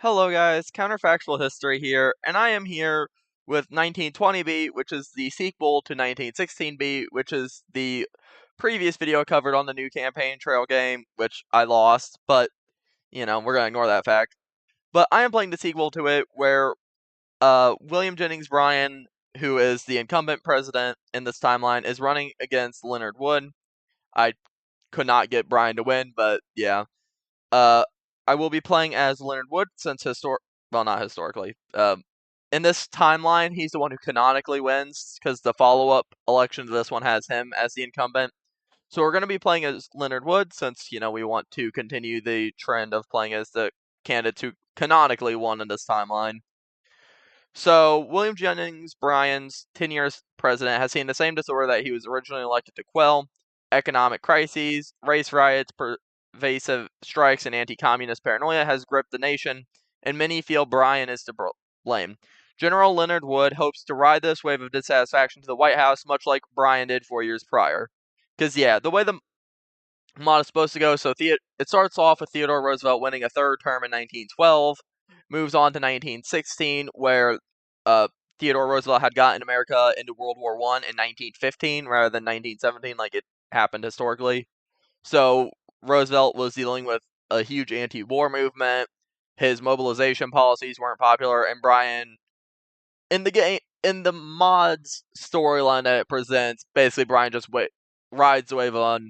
Hello guys, Counterfactual History here, and I am here with 1920B, which is the sequel to 1916B, which is the previous video I covered on the new campaign trail game, which I lost, but, we're gonna ignore that fact. But I am playing the sequel to it, where, William Jennings Bryan, who is the incumbent president in this timeline, is running against Leonard Wood. I could not get Bryan to win, but yeah. Uh, I will be playing as Leonard Wood since not historically. In this timeline, he's the one who canonically wins because the follow-up election to this one has him as the incumbent. So we're going to be playing as Leonard Wood since, we want to continue the trend of playing as the candidate who canonically won in this timeline. So William Jennings Bryan's 10 years president has seen the same disorder that he was originally elected to quell: economic crises, race riots, pervasive strikes, and anti-communist paranoia has gripped the nation, and many feel Bryan is to blame. General Leonard Wood hopes to ride this wave of dissatisfaction to the White House, much like Bryan did 4 years prior. Because, the way the mod is supposed to go, so it starts off with Theodore Roosevelt winning a third term in 1912, moves on to 1916, where Theodore Roosevelt had gotten America into World War I in 1915 rather than 1917 like it happened historically. So Roosevelt was dealing with a huge anti-war movement. His mobilization policies weren't popular, and Bryan, in the mod's storyline that it presents, basically Bryan just rides the wave of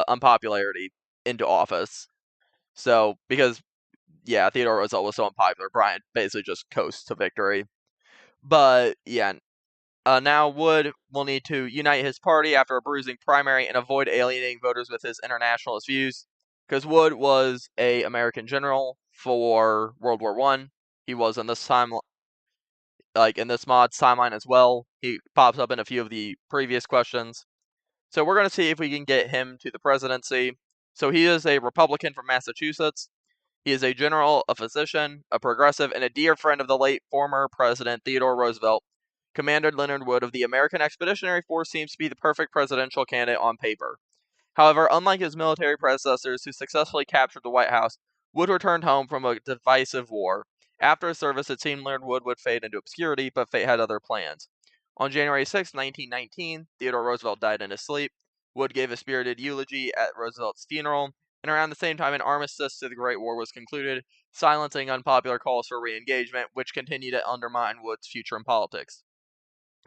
unpopularity into office. So because Theodore Roosevelt was so unpopular, Bryan basically just coasts to victory. But now Wood will need to unite his party after a bruising primary and avoid alienating voters with his internationalist views. Because Wood was a American general for World War I. He was in this time, like in this mod's timeline as well. He pops up in a few of the previous questions. So we're going to see if we can get him to the presidency. So he is a Republican from Massachusetts. He is a general, a physician, a progressive, and a dear friend of the late former President Theodore Roosevelt. Commander Leonard Wood of the American Expeditionary Force seems to be the perfect presidential candidate on paper. However, unlike his military predecessors who successfully captured the White House, Wood returned home from a divisive war. After his service, it seemed Leonard Wood would fade into obscurity, but fate had other plans. On January 6, 1919, Theodore Roosevelt died in his sleep. Wood gave a spirited eulogy at Roosevelt's funeral, and around the same time an armistice to the Great War was concluded, silencing unpopular calls for re-engagement, which continued to undermine Wood's future in politics.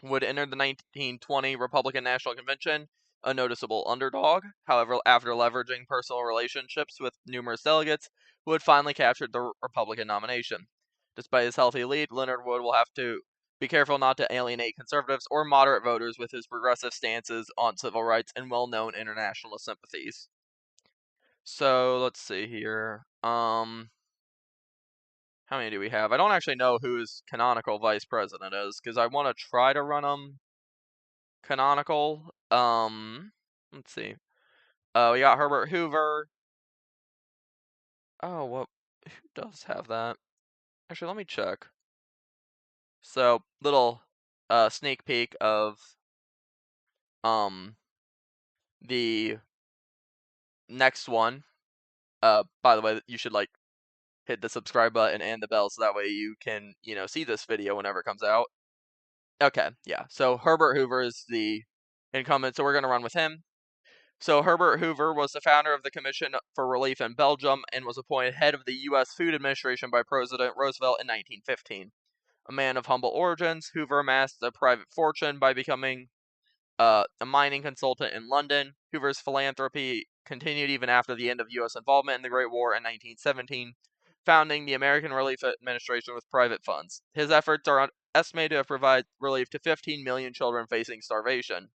Wood entered the 1920 Republican National Convention a noticeable underdog. However, after leveraging personal relationships with numerous delegates, Wood finally captured the Republican nomination. Despite his healthy lead, Leonard Wood will have to be careful not to alienate conservatives or moderate voters with his progressive stances on civil rights and well-known internationalist sympathies. So, let's see here. How many do we have? I don't actually know who his canonical vice president is, because I want to try to run him canonical. Let's see. We got Herbert Hoover. Oh, what? Who does have that? Actually, let me check. So, little sneak peek of the next one. By the way, you should hit the subscribe button and the bell so that way you can, see this video whenever it comes out. Okay, yeah. So Herbert Hoover is the incumbent, so we're gonna run with him. So Herbert Hoover was the founder of the Commission for Relief in Belgium and was appointed head of the U.S. Food Administration by President Roosevelt in 1915. A man of humble origins, Hoover amassed a private fortune by becoming a mining consultant in London. Hoover's philanthropy continued even after the end of U.S. involvement in the Great War in 1917, founding the American Relief Administration with private funds. His efforts are estimated to have provided relief to 15 million children facing starvation.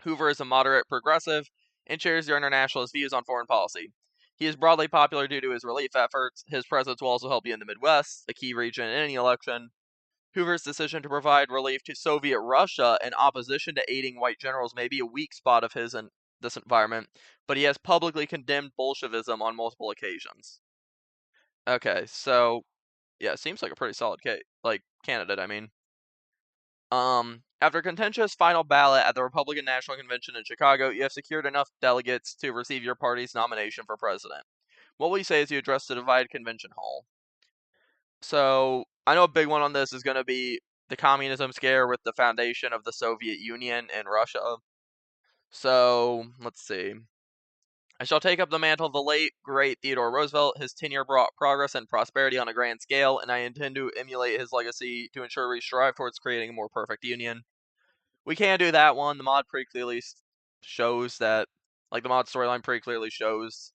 Hoover is a moderate progressive and shares their internationalist views on foreign policy. He is broadly popular due to his relief efforts. His presence will also help you in the Midwest, a key region in any election. Hoover's decision to provide relief to Soviet Russia in opposition to aiding white generals may be a weak spot of his in this environment, but he has publicly condemned Bolshevism on multiple occasions. Okay, so seems like a pretty solid candidate, I mean. After a contentious final ballot at the Republican National Convention in Chicago, you have secured enough delegates to receive your party's nomination for president. What will you say as you address the divided convention hall? So, I know a big one on this is going to be the communism scare with the foundation of the Soviet Union and Russia. So, let's see. I shall take up the mantle of the late, great Theodore Roosevelt. His tenure brought progress and prosperity on a grand scale, and I intend to emulate his legacy to ensure we strive towards creating a more perfect union. We can't do that one. The mod pretty clearly shows that, like, the mod storyline pretty clearly shows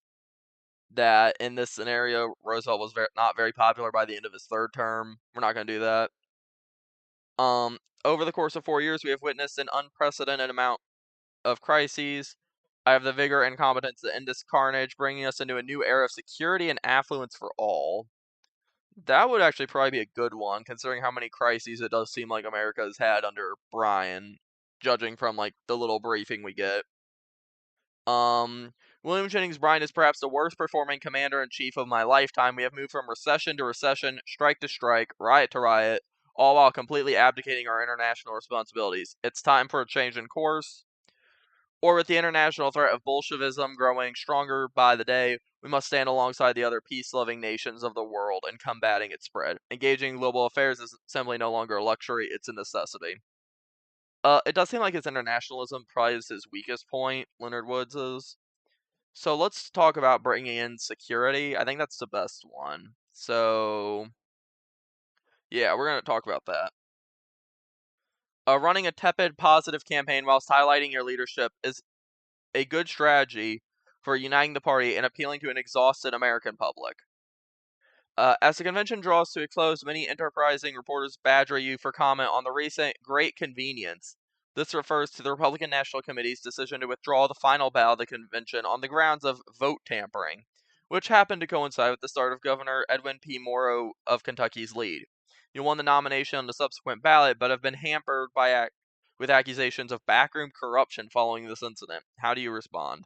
that in this scenario, Roosevelt was not very popular by the end of his third term. We're not going to do that. Over the course of 4 years, we have witnessed an unprecedented amount of crises. I have the vigor and competence to end this carnage, bringing us into a new era of security and affluence for all. That would actually probably be a good one, considering how many crises it does seem like America has had under Bryan, judging from, like, the little briefing we get. William Jennings Bryan is perhaps the worst performing commander-in-chief of my lifetime. We have moved from recession to recession, strike to strike, riot to riot, all while completely abdicating our international responsibilities. It's time for a change in course. Or with the international threat of Bolshevism growing stronger by the day, we must stand alongside the other peace-loving nations of the world in combating its spread. Engaging in global affairs is simply no longer a luxury, it's a necessity. It does seem like his internationalism probably is his weakest point, Leonard Woods is. So let's talk about bringing in security. I think that's the best one. So, yeah, we're going to talk about that. Running a tepid, positive campaign whilst highlighting your leadership is a good strategy for uniting the party and appealing to an exhausted American public. As the convention draws to a close, many enterprising reporters badger you for comment on the recent Great Convenience. This refers to the Republican National Committee's decision to withdraw the final ballot of the convention on the grounds of vote tampering, which happened to coincide with the start of Governor Edwin P. Morrow of Kentucky's lead. You won the nomination on the subsequent ballot, but have been hampered with accusations of backroom corruption following this incident. How do you respond?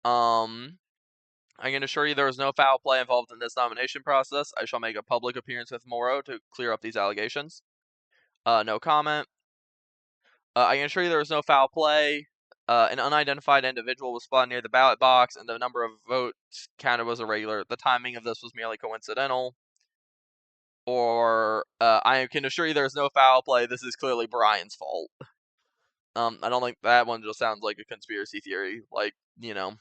I can assure you there was no foul play involved in this nomination process. I shall make a public appearance with Morrow to clear up these allegations. No comment. I can assure you there was no foul play. An unidentified individual was spotted near the ballot box, and the number of votes counted was irregular. The timing of this was merely coincidental. Or, I can assure you there's no foul play. This is clearly Bryan's fault. I don't think that one just sounds like a conspiracy theory, like, you know,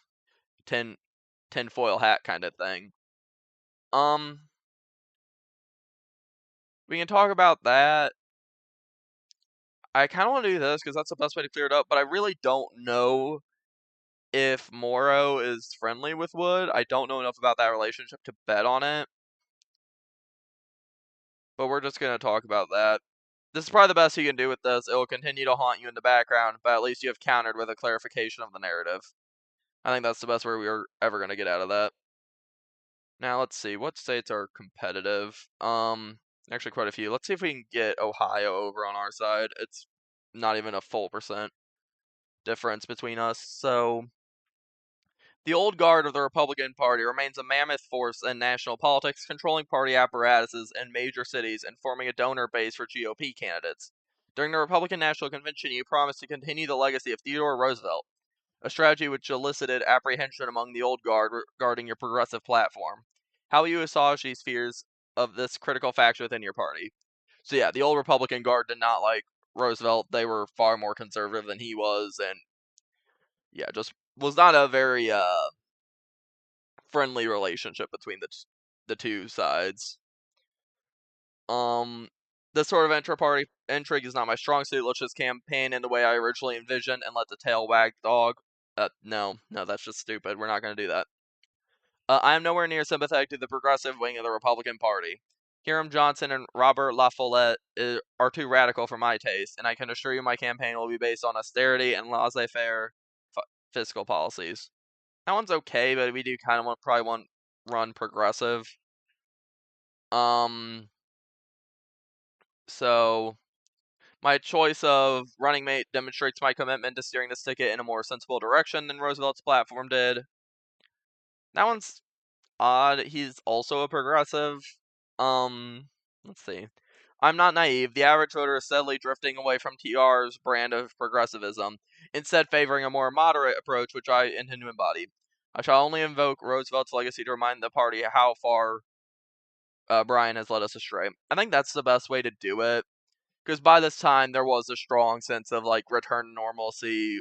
tinfoil hat kind of thing. We can talk about that. I kind of want to do this because that's the best way to clear it up, but I really don't know if Morrow is friendly with Wood. I don't know enough about that relationship to bet on it. But we're just going to talk about that. This is probably the best you can do with this. It will continue to haunt you in the background, but at least you have countered with a clarification of the narrative. I think that's the best way we are ever going to get out of that. Now, let's see. What states are competitive? Actually quite a few. Let's see if we can get Ohio over on our side. It's not even a full percent difference between us. So, the old guard of the Republican Party remains a mammoth force in national politics, controlling party apparatuses in major cities and forming a donor base for GOP candidates. During the Republican National Convention, you promised to continue the legacy of Theodore Roosevelt, a strategy which elicited apprehension among the old guard regarding your progressive platform. How will you assuage these fears of this critical faction within your party? So yeah, the old Republican Guard did not like Roosevelt. They were far more conservative than he was, and yeah, just was not a very friendly relationship between the two sides. This sort of intra-party intrigue is not my strong suit. Let's just campaign in the way I originally envisioned and let the tail wag the dog. No, that's just stupid. We're not going to do that. I am nowhere near sympathetic to the progressive wing of the Republican Party. Hiram Johnson and Robert La Follette are too radical for my taste, and I can assure you my campaign will be based on austerity and laissez-faire fiscal policies. That one's okay, but we do kind of probably want run progressive. So my choice of running mate demonstrates my commitment to steering this ticket in a more sensible direction than Roosevelt's platform did. That one's odd. He's also a progressive. Let's see. I'm not naive. The average voter is steadily drifting away from TR's brand of progressivism, instead favoring a more moderate approach, which I intend to embody. I shall only invoke Roosevelt's legacy to remind the party how far Brian has led us astray. I think that's the best way to do it, because by this time there was a strong sense of like return to normalcy.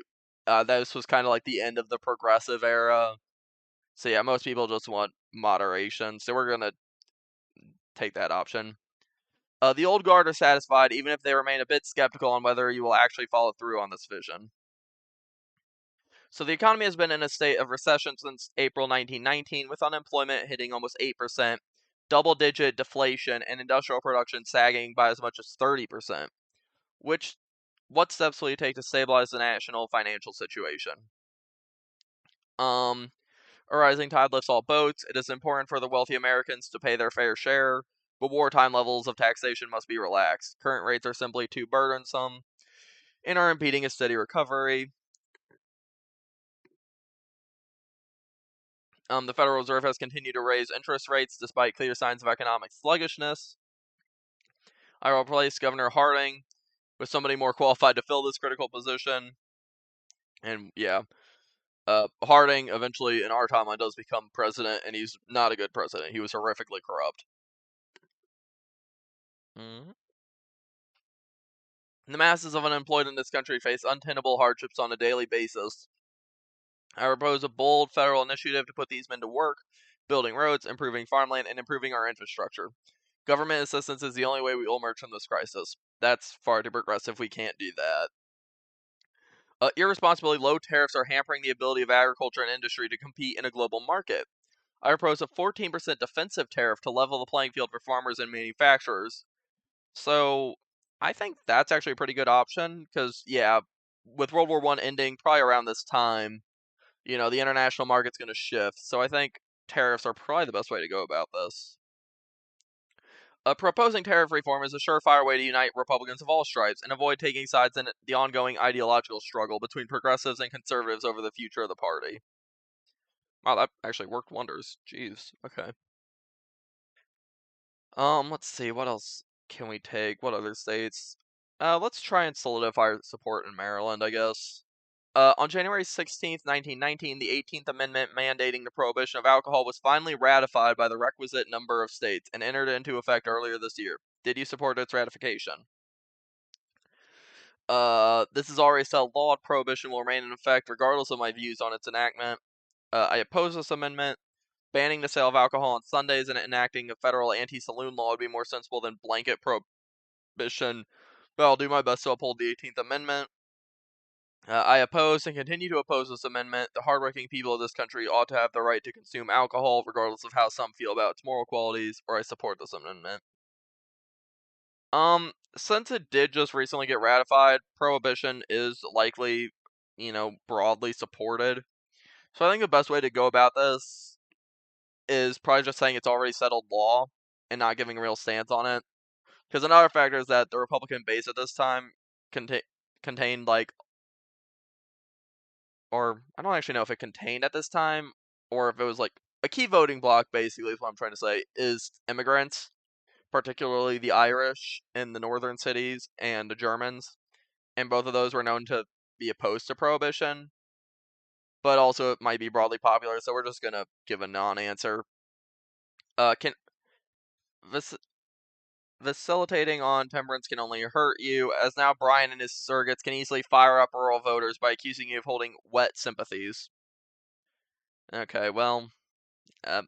This was kind of like the end of the progressive era. So yeah, most people just want moderation. So we're gonna take that option. The old guard are satisfied, even if they remain a bit skeptical on whether you will actually follow through on this vision. So the economy has been in a state of recession since April 1919, with unemployment hitting almost 8%, double-digit deflation, and industrial production sagging by as much as 30%. What steps will you take to stabilize the national financial situation? A rising tide lifts all boats. It is important for the wealthy Americans to pay their fair share, but wartime levels of taxation must be relaxed. Current rates are simply too burdensome and are impeding a steady recovery. The Federal Reserve has continued to raise interest rates despite clear signs of economic sluggishness. I will replace Governor Harding with somebody more qualified to fill this critical position. And yeah, Harding eventually in our timeline does become president, and he's not a good president. He was horrifically corrupt. Mm-hmm. The masses of unemployed in this country face untenable hardships on a daily basis. I propose a bold federal initiative to put these men to work, building roads, improving farmland, and improving our infrastructure. Government assistance is the only way we will emerge from this crisis. That's far too progressive. We can't do that. Irresponsibly low tariffs are hampering the ability of agriculture and industry to compete in a global market. I propose a 14% defensive tariff to level the playing field for farmers and manufacturers. So, I think that's actually a pretty good option, because, yeah, with World War I ending probably around this time, the international market's going to shift. So I think tariffs are probably the best way to go about this. Proposing tariff reform is a surefire way to unite Republicans of all stripes and avoid taking sides in the ongoing ideological struggle between progressives and conservatives over the future of the party. Wow, that actually worked wonders. Jeez. Okay. Let's see, what else can we take? What other states? Let's try and solidify our support in Maryland, I guess. On January 16th, 1919, the 18th Amendment mandating the prohibition of alcohol was finally ratified by the requisite number of states and entered into effect earlier this year. Did you support its ratification? This is already settled law. Prohibition will remain in effect regardless of my views on its enactment. I oppose this amendment. Banning the sale of alcohol on Sundays and enacting a federal anti-saloon law would be more sensible than blanket prohibition, but I'll do my best to uphold the 18th Amendment. I oppose and continue to oppose this amendment. The hardworking people of this country ought to have the right to consume alcohol, regardless of how some feel about its moral qualities, or I support this amendment. Since it did just recently get ratified, prohibition is likely, broadly supported. So I think the best way to go about this is probably just saying it's already settled law and not giving a real stance on it. Because another factor is that the Republican base at this time contained or I don't actually know if it contained at this time, or if it was like a key voting bloc, basically, is what I'm trying to say, is immigrants, particularly the Irish in the northern cities and the Germans. And both of those were known to be opposed to prohibition, but also it might be broadly popular, so we're just going to give a non answer. Can Facilitating on temperance can only hurt you, as now Brian and his surrogates can easily fire up rural voters by accusing you of holding wet sympathies. Okay, well, uh,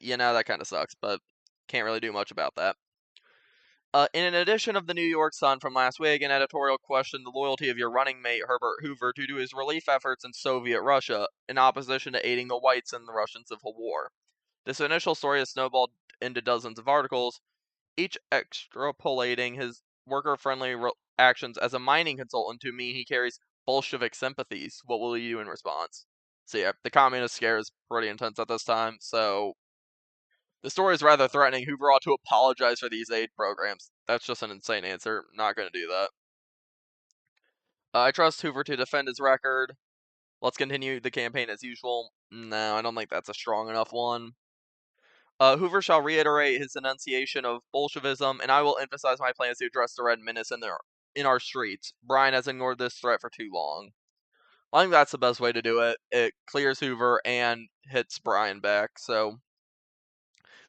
that kind of sucks, but can't really do much about that. In an edition of the New York Sun from last week, an editorial questioned the loyalty of your running mate, Herbert Hoover, due to his relief efforts in Soviet Russia, in opposition to aiding the whites in the Russian Civil War. This initial story has snowballed into dozens of articles, each extrapolating his worker-friendly actions as a mining consultant to mean he carries Bolshevik sympathies. What will you do in response? So yeah, the communist scare is pretty intense at this time, so the story is rather threatening. Hoover ought to apologize for these aid programs. That's just an insane answer. Not going to do that. I trust Hoover to defend his record. Let's continue the campaign as usual. No, I don't think that's a strong enough one. Hoover shall reiterate his enunciation of Bolshevism, and I will emphasize my plans to address the Red Menace in our streets. Brian has ignored this threat for too long. I think that's the best way to do it. It clears Hoover and hits Bryan back. So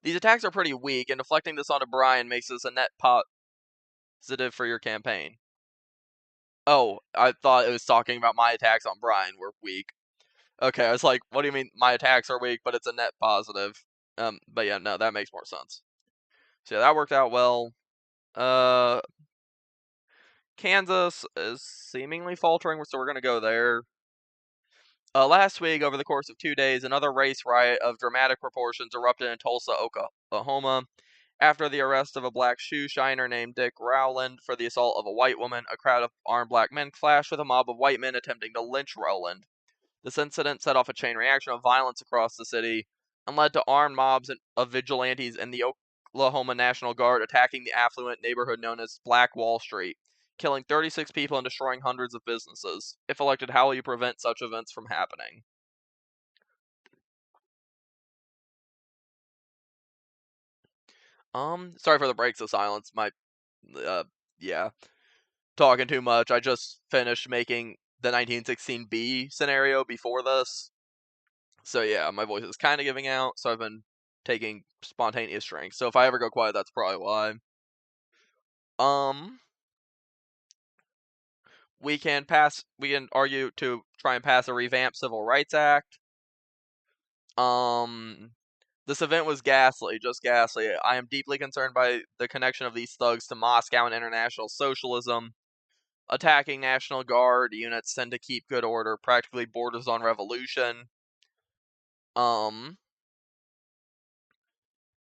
these attacks are pretty weak, and deflecting this onto Bryan makes this a net positive for your campaign. Oh, I thought it was talking about my attacks on Bryan were weak. Okay, I was like, what do you mean my attacks are weak, but it's a net positive? But yeah, no, that makes more sense. So yeah, that worked out well. Kansas is seemingly faltering, so we're gonna go there. Last week, over the course of 2 days, another race riot of dramatic proportions erupted in Tulsa, Oklahoma. After the arrest of a black shoe shiner named Dick Rowland for the assault of a white woman, a crowd of armed black men clashed with a mob of white men attempting to lynch Rowland. This incident set off a chain reaction of violence across the city and led to armed mobs of vigilantes and the Oklahoma National Guard attacking the affluent neighborhood known as Black Wall Street, killing 36 people and destroying hundreds of businesses. If elected, how will you prevent such events from happening? Sorry for the breaks of silence. Yeah, talking too much. I just finished making the 1916B scenario before this. So yeah, my voice is kind of giving out, so I've been taking spontaneous drinks. So if I ever go quiet, that's probably why. Um, we can argue to try and pass a revamped Civil Rights Act. Um, this event was ghastly, just ghastly. I am deeply concerned by the connection of these thugs to Moscow and international socialism. Attacking National Guard units sent to keep good order practically borders on revolution. Um,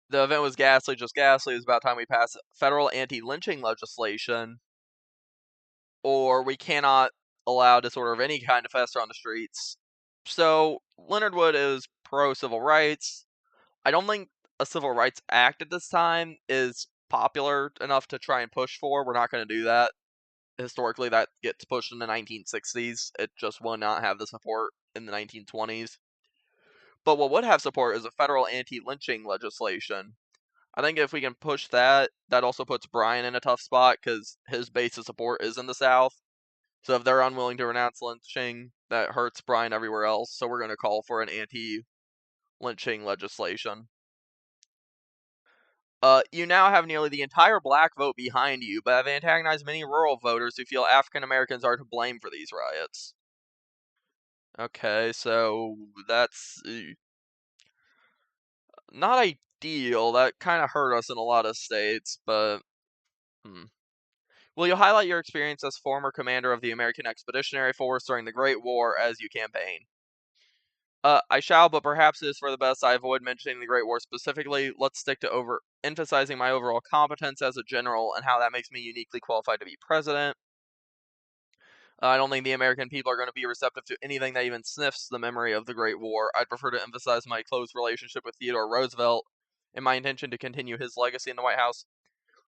the event was ghastly, just ghastly. It was about time we passed federal anti-lynching legislation, or we cannot allow disorder of any kind to fester on the streets. So, Leonard Wood is pro-civil rights. I don't think a Civil Rights Act at this time is popular enough to try and push for. We're not going to do that. Historically, that gets pushed in the 1960s. It just will not have the support in the 1920s. But what would have support is a federal anti-lynching legislation. I think if we can push that, that also puts Bryan in a tough spot because his base of support is in the South. So if they're unwilling to renounce lynching, that hurts Bryan everywhere else. So we're going to call for an anti-lynching legislation. You now have nearly the entire black vote behind you, but have antagonized many rural voters who feel African Americans are to blame for these riots. Okay, so that's not ideal. That kind of hurt us in a lot of states, but Will you highlight your experience as former commander of the American Expeditionary Force during the Great War as you campaign? I shall, but perhaps it is for the best I avoid mentioning the Great War specifically. Let's stick to emphasizing my overall competence as a general and how that makes me uniquely qualified to be president. I don't think the American people are going to be receptive to anything that even sniffs the memory of the Great War. I'd prefer to emphasize my close relationship with Theodore Roosevelt and my intention to continue his legacy in the White House.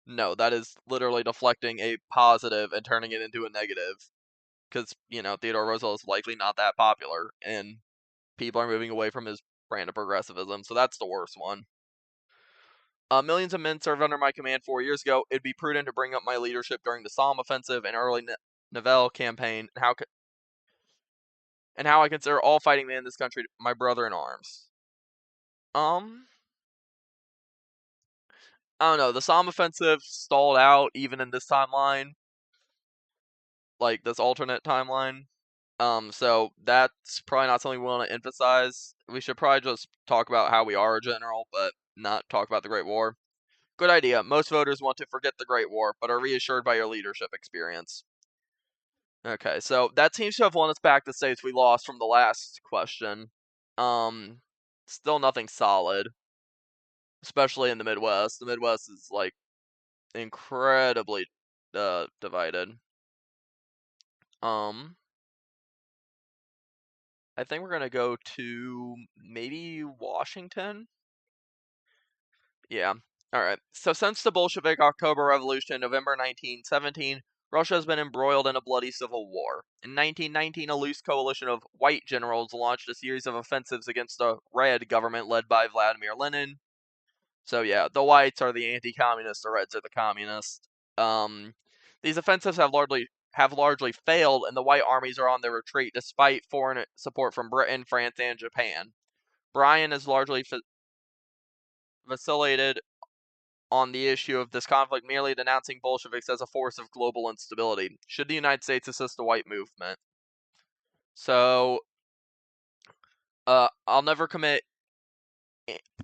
No, that is literally deflecting a positive and turning it into a negative. Because, Theodore Roosevelt is likely not that popular, and people are moving away from his brand of progressivism, so that's the worst one. Millions of men served under my command 4 years ago. It'd be prudent to bring up my leadership during the Somme offensive and early Nivelle campaign, and how I consider all fighting men in this country my brother in arms. I don't know. The Somme offensive stalled out even in this timeline, like this alternate timeline. So that's probably not something we want to emphasize. We should probably just talk about how we are a general, but not talk about the Great War. Good idea. Most voters want to forget the Great War, but are reassured by your leadership experience. Okay, so that seems to have won us back the states we lost from the last question. Still nothing solid, especially in the Midwest. The Midwest is like incredibly divided. I think we're gonna go to maybe Washington. Yeah. Alright. So since the Bolshevik October Revolution in November 1917, Russia has been embroiled in a bloody civil war. In 1919, a loose coalition of white generals launched a series of offensives against the Red government led by Vladimir Lenin. So yeah, the whites are the anti-communists, the Reds are the communists. These offensives have have largely failed, and the white armies are on their retreat despite foreign support from Britain, France, and Japan. Bryan has largely vacillated on the issue of this conflict, merely denouncing Bolsheviks as a force of global instability. Should the United States assist the white movement? So, I'll never commit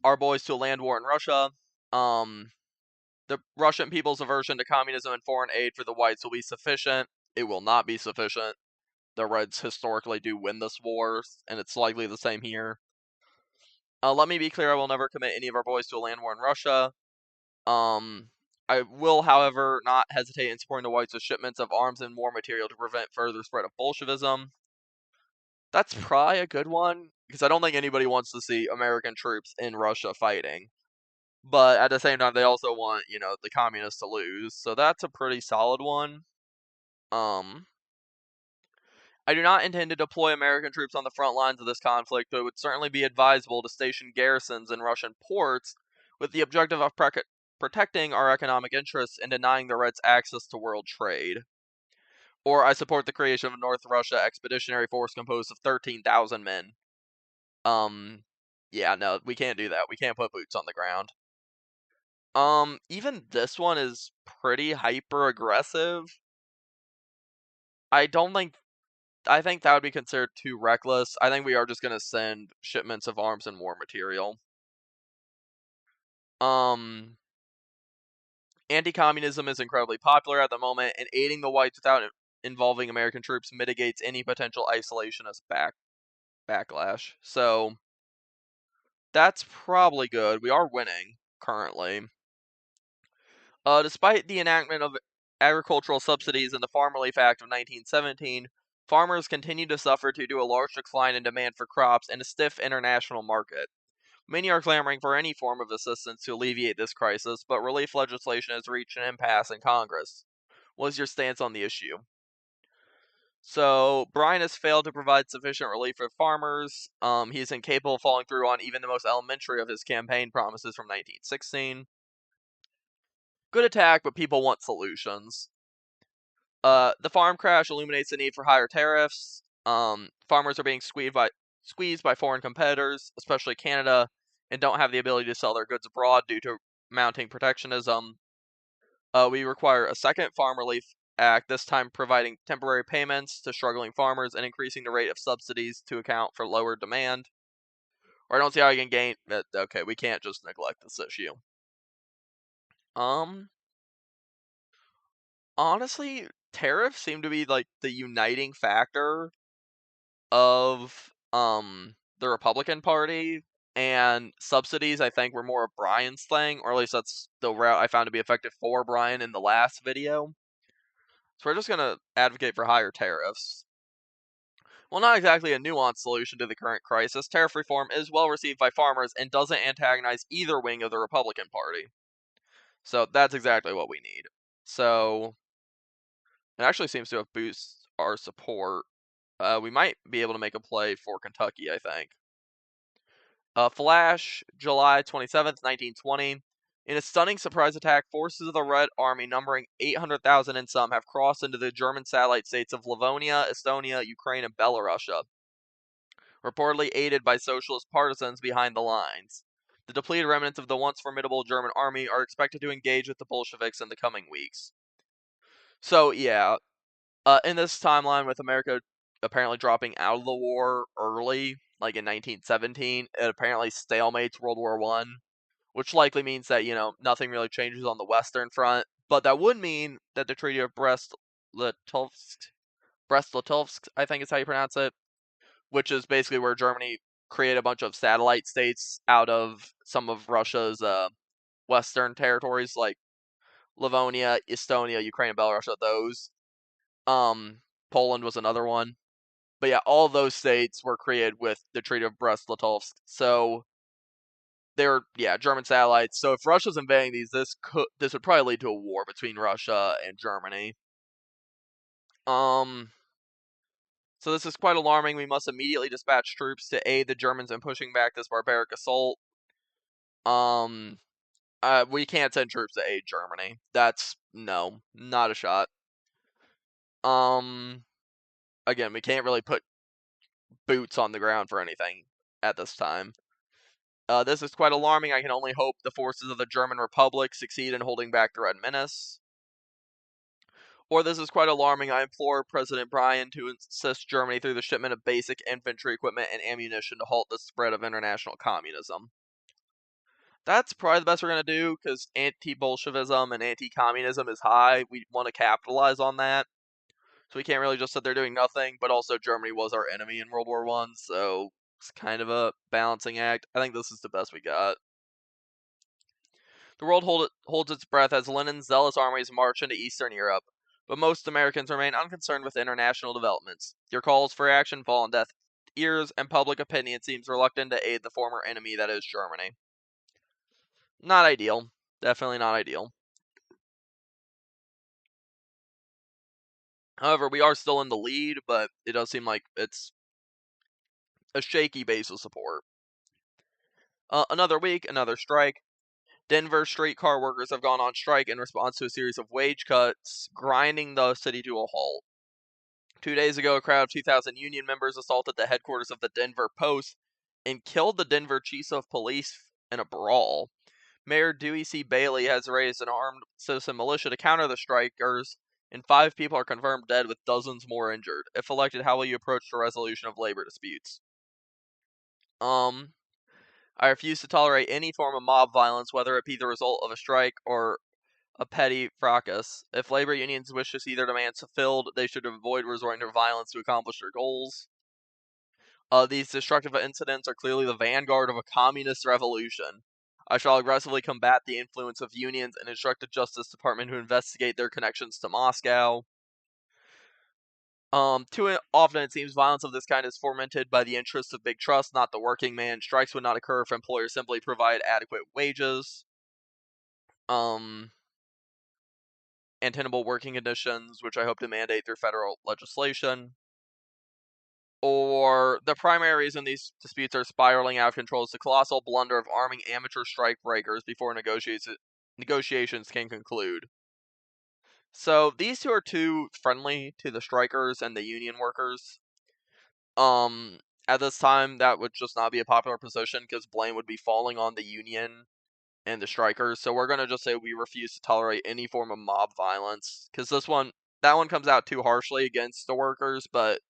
our boys to a land war in Russia. The Russian people's aversion to communism and foreign aid for the whites will be sufficient. It will not be sufficient. The Reds historically do win this war, and it's likely the same here. Let me be clear, I will never commit any of our boys to a land war in Russia. I will, however, not hesitate in supporting the whites with shipments of arms and war material to prevent further spread of Bolshevism. That's probably a good one, because I don't think anybody wants to see American troops in Russia fighting. But at the same time, they also want, the communists to lose. So that's a pretty solid one. I do not intend to deploy American troops on the front lines of this conflict, but it would certainly be advisable to station garrisons in Russian ports with the objective of protecting our economic interests and denying the Reds access to world trade. Or I support the creation of a North Russia expeditionary force composed of 13,000 men. Yeah, no, we can't do that. We can't put boots on the ground. Even this one is pretty hyper aggressive. I think that would be considered too reckless. I think we are just going to send shipments of arms and war material. Anti-communism is incredibly popular at the moment, and aiding the whites without involving American troops mitigates any potential isolationist backlash. So, that's probably good. We are winning, currently. Despite the enactment of agricultural subsidies and the Farm Relief Act of 1917, farmers continue to suffer due to a large decline in demand for crops and a stiff international market. Many are clamoring for any form of assistance to alleviate this crisis, but relief legislation has reached an impasse in Congress. What is your stance on the issue? So, Bryan has failed to provide sufficient relief for farmers. He is incapable of following through on even the most elementary of his campaign promises from 1916. Good attack, but people want solutions. The farm crash illuminates the need for higher tariffs. Farmers are being squeezed by foreign competitors, especially Canada, and don't have the ability to sell their goods abroad due to mounting protectionism. We require a second Farm Relief Act, this time providing temporary payments to struggling farmers and increasing the rate of subsidies to account for lower demand. Or I don't see how you can gain. Okay, we can't just neglect this issue. Honestly, tariffs seem to be like the uniting factor of the Republican Party, and subsidies I think were more of Bryan's thing, or at least that's the route I found to be effective for Bryan in the last video. So we're just gonna advocate for higher tariffs. Well, not exactly a nuanced solution to the current crisis, tariff reform is well received by farmers and doesn't antagonize either wing of the Republican Party. So that's exactly what we need. So it actually seems to have boosted our support. We might be able to make a play for Kentucky, I think. Flash, July 27th, 1920. In a stunning surprise attack, forces of the Red Army, numbering 800,000 in some, have crossed into the German satellite states of Livonia, Estonia, Ukraine, and Belarusia, reportedly aided by socialist partisans behind the lines. The depleted remnants of the once formidable German army are expected to engage with the Bolsheviks in the coming weeks. So, yeah, in this timeline, with America apparently dropping out of the war early, like in 1917, it apparently stalemates World War I, which likely means that, nothing really changes on the Western Front. But that would mean that the Treaty of Brest-Litovsk, I think is how you pronounce it, which is basically where Germany created a bunch of satellite states out of some of Russia's western territories, like Livonia, Estonia, Ukraine, and Belarus, those. Poland was another one. But yeah, all those states were created with the Treaty of Brest-Litovsk. So they're German satellites. So if Russia's invading these, this would probably lead to a war between Russia and Germany. So this is quite alarming. We must immediately dispatch troops to aid the Germans in pushing back this barbaric assault. We can't send troops to aid Germany. That's no, not a shot. Again, we can't really put boots on the ground for anything at this time. This is quite alarming. I can only hope the forces of the German Republic succeed in holding back the Red Menace. Or this is quite alarming. I implore President Bryan to assist Germany through the shipment of basic infantry equipment and ammunition to halt the spread of international communism. That's probably the best we're going to do, because anti-Bolshevism and anti-communism is high. We want to capitalize on that. So we can't really just sit there doing nothing, but also Germany was our enemy in World War I, so it's kind of a balancing act. I think this is the best we got. The world holds its breath as Lenin's zealous armies march into Eastern Europe, but most Americans remain unconcerned with international developments. Your calls for action fall on deaf ears, and public opinion seems reluctant to aid the former enemy that is Germany. Not ideal. Definitely not ideal. However, we are still in the lead, but it does seem like it's a shaky base of support. Another week, another strike. Denver streetcar workers have gone on strike in response to a series of wage cuts, grinding the city to a halt. 2 days ago, a crowd of 2,000 union members assaulted the headquarters of the Denver Post and killed the Denver chief of police in a brawl. Mayor Dewey C. Bailey has raised an armed citizen militia to counter the strikers, and 5 people are confirmed dead with dozens more injured. If elected, how will you approach the resolution of labor disputes? I refuse to tolerate any form of mob violence, whether it be the result of a strike or a petty fracas. If labor unions wish to see their demands fulfilled, they should avoid resorting to violence to accomplish their goals. These destructive incidents are clearly the vanguard of a communist revolution. I shall aggressively combat the influence of unions and instruct the Justice Department to investigate their connections to Moscow. Too often it seems violence of this kind is fomented by the interests of big trust, not the working man. Strikes would not occur if employers simply provide adequate wages. And tenable working conditions, which I hope to mandate through federal legislation. Or the primary reason these disputes are spiraling out of control is the colossal blunder of arming amateur strike breakers before negotiations can conclude. So these two are too friendly to the strikers and the union workers. At this time, that would just not be a popular position because blame would be falling on the union and the strikers. So we're gonna just say we refuse to tolerate any form of mob violence, because that one comes out too harshly against the workers, but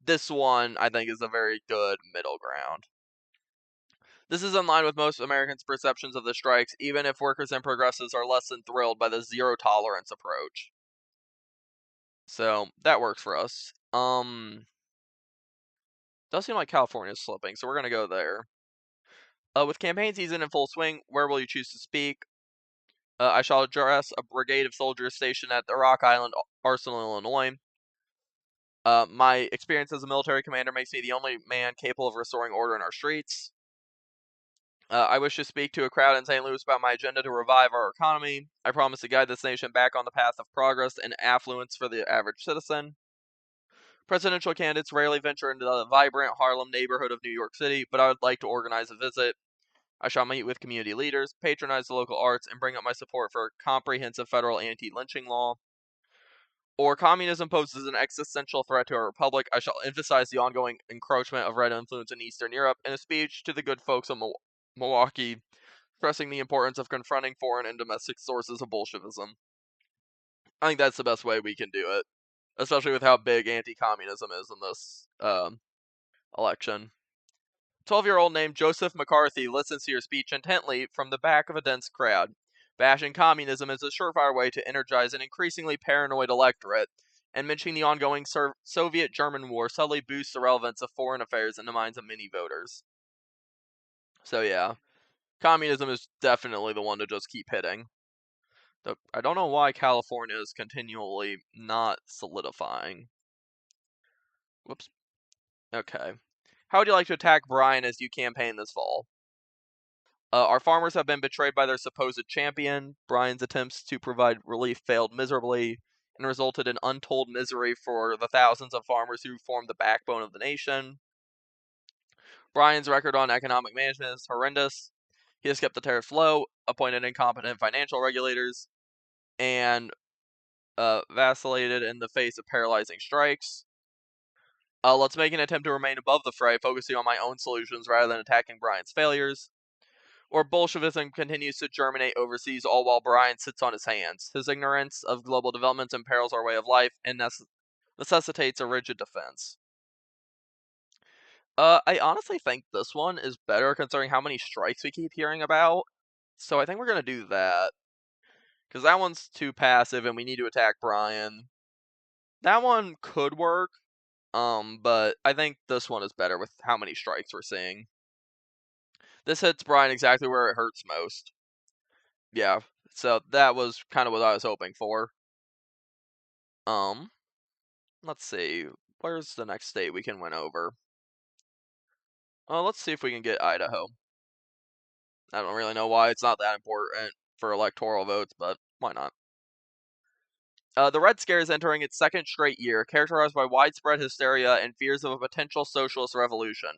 this one I think is a very good middle ground. This is in line with most Americans' perceptions of the strikes, even if workers and progressives are less than thrilled by the zero tolerance approach. So that works for us. Does seem like California is slipping, so we're gonna go there. With campaign season in full swing, where will you choose to speak? I shall address a brigade of soldiers stationed at the Rock Island Arsenal, Illinois. My experience as a military commander makes me the only man capable of restoring order in our streets. I wish to speak to a crowd in St. Louis about my agenda to revive our economy. I promise to guide this nation back on the path of progress and affluence for the average citizen. Presidential candidates rarely venture into the vibrant Harlem neighborhood of New York City, but I would like to organize a visit. I shall meet with community leaders, patronize the local arts, and bring up my support for a comprehensive federal anti-lynching law. Or communism poses an existential threat to our republic. I shall emphasize the ongoing encroachment of red influence in Eastern Europe in a speech to the good folks of Milwaukee, stressing the importance of confronting foreign and domestic sources of Bolshevism. I think that's the best way we can do it, especially with how big anti-communism is in this election. 12-year-old named Joseph McCarthy listens to your speech intently from the back of a dense crowd. Bashing communism is a surefire way to energize an increasingly paranoid electorate, and mentioning the ongoing Soviet-German war subtly boosts the relevance of foreign affairs in the minds of many voters. So yeah, communism is definitely the one to just keep hitting. I don't know why California is continually not solidifying. Whoops. Okay. How would you like to attack Bryan as you campaign this fall? Our farmers have been betrayed by their supposed champion. Bryan's attempts to provide relief failed miserably and resulted in untold misery for the thousands of farmers who form the backbone of the nation. Bryan's record on economic management is horrendous. He has kept the tariffs low, appointed incompetent financial regulators, and vacillated in the face of paralyzing strikes. Let's make an attempt to remain above the fray, focusing on my own solutions rather than attacking Brian's failures. Or Bolshevism continues to germinate overseas, all while Brian sits on his hands. His ignorance of global developments imperils our way of life and necessitates a rigid defense. I honestly think this one is better considering how many strikes we keep hearing about. So I think we're gonna do that. Because that one's too passive and we need to attack Brian. That one could work. But I think this one is better with how many strikes we're seeing. This hits Brian exactly where it hurts most. Yeah, so that was kind of what I was hoping for. Let's see. Where's the next state we can win over? Let's see if we can get Idaho. I don't really know why. It's not that important for electoral votes, but why not? The Red Scare is entering its second straight year, characterized by widespread hysteria and fears of a potential socialist revolution.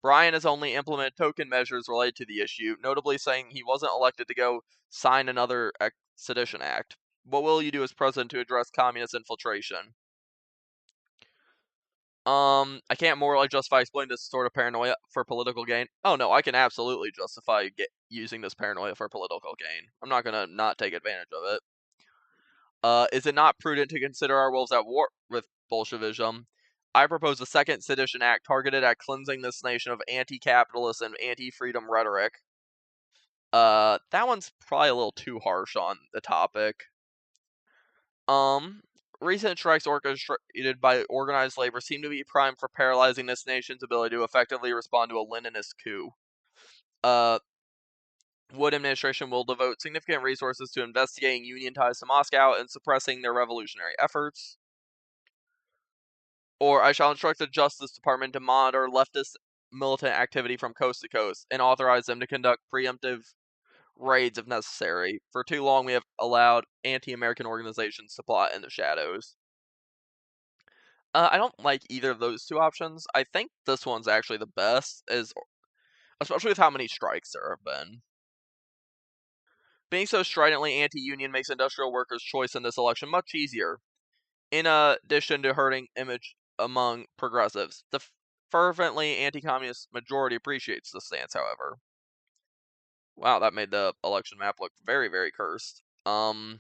Brian has only implemented token measures related to the issue, notably saying he wasn't elected to go sign another sedition act. What will you do as president to address communist infiltration? I can't morally justify exploiting this sort of paranoia for political gain. Oh no, I can absolutely justify using this paranoia for political gain. I'm not gonna not take advantage of it. Is it not prudent to consider our wolves at war with Bolshevism? I propose a second sedition act targeted at cleansing this nation of anti-capitalist and anti-freedom rhetoric. That one's probably a little too harsh on the topic. Recent strikes orchestrated by organized labor seem to be primed for paralyzing this nation's ability to effectively respond to a Leninist coup. Wood administration will devote significant resources to investigating union ties to Moscow and suppressing their revolutionary efforts. Or I shall instruct the Justice Department to monitor leftist militant activity from coast to coast and authorize them to conduct preemptive raids if necessary. For too long, we have allowed anti-American organizations to plot in the shadows. I don't like either of those two options. I think this one's actually the best, especially with how many strikes there have been. Being so stridently anti-union makes industrial workers' choice in this election much easier, in addition to hurting image among progressives. The fervently anti-communist majority appreciates the stance, however. Wow, that made the election map look very, very cursed. Don't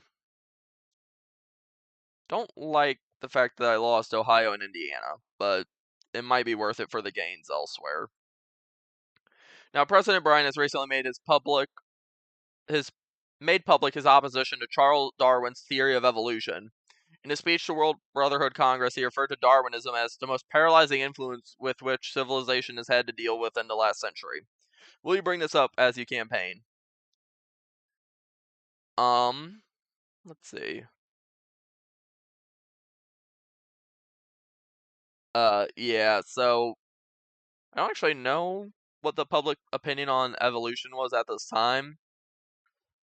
like the fact that I lost Ohio and Indiana, but it might be worth it for the gains elsewhere. Now, President Bryan has recently made made public his opposition to Charles Darwin's theory of evolution. In his speech to World Brotherhood Congress, he referred to Darwinism as the most paralyzing influence with which civilization has had to deal with in the last century. Will you bring this up as you campaign? Let's see. Yeah, so I don't actually know what the public opinion on evolution was at this time,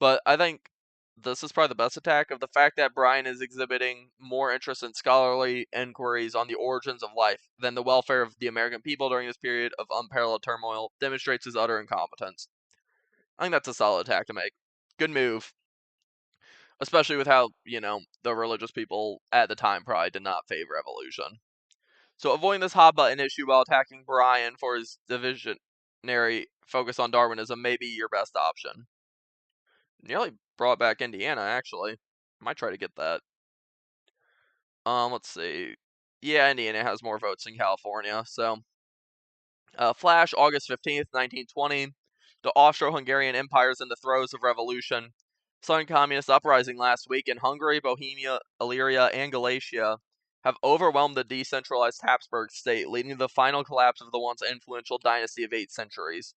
but I think this is probably the best attack of the fact that Brian is exhibiting more interest in scholarly inquiries on the origins of life than the welfare of the American people during this period of unparalleled turmoil demonstrates his utter incompetence. I think that's a solid attack to make. Good move. Especially with how, the religious people at the time probably did not favor evolution. So avoiding this hot button issue while attacking Brian for his divisionary focus on Darwinism may be your best option. Nearly brought back Indiana, actually. Might try to get that. Let's see. Yeah, Indiana has more votes than California, so. Flash, August 15th, 1920. The Austro-Hungarian Empire is in the throes of revolution. Southern communist uprising last week in Hungary, Bohemia, Illyria, and Galicia have overwhelmed the decentralized Habsburg state, leading to the final collapse of the once influential dynasty of 8 centuries.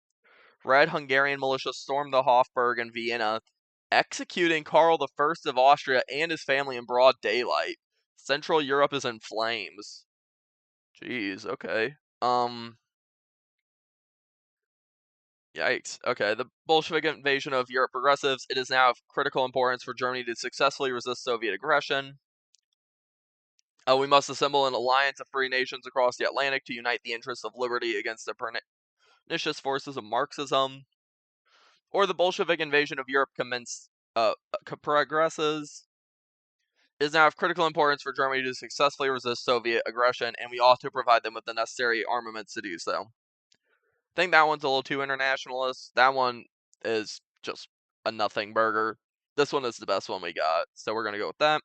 Red Hungarian militia stormed the Hofburg in Vienna, executing Karl I of Austria and his family in broad daylight. Central Europe is in flames. Jeez, okay. Yikes. Okay, the Bolshevik invasion of Europe progressives. It is now of critical importance for Germany to successfully resist Soviet aggression. We must assemble an alliance of free nations across the Atlantic to unite the interests of liberty against the pernicious forces of Marxism. Or the Bolshevik invasion of Europe progresses. It is now of critical importance for Germany to successfully resist Soviet aggression, and we ought to provide them with the necessary armaments to do so. I think that one's a little too internationalist. That one is just a nothing burger. This one is the best one we got, so we're going to go with that.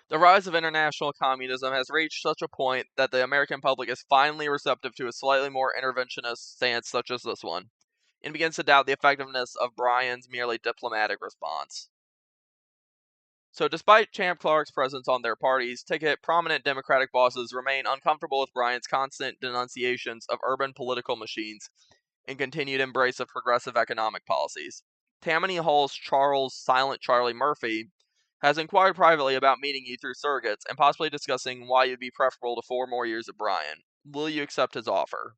The rise of international communism has reached such a point that the American public is finally receptive to a slightly more interventionist stance such as this one, and begins to doubt the effectiveness of Bryan's merely diplomatic response. So despite Champ Clark's presence on their party's ticket, prominent Democratic bosses remain uncomfortable with Bryan's constant denunciations of urban political machines and continued embrace of progressive economic policies. Tammany Hall's Charles Silent Charlie Murphy has inquired privately about meeting you through surrogates and possibly discussing why you'd be preferable to 4 more years of Bryan. Will you accept his offer?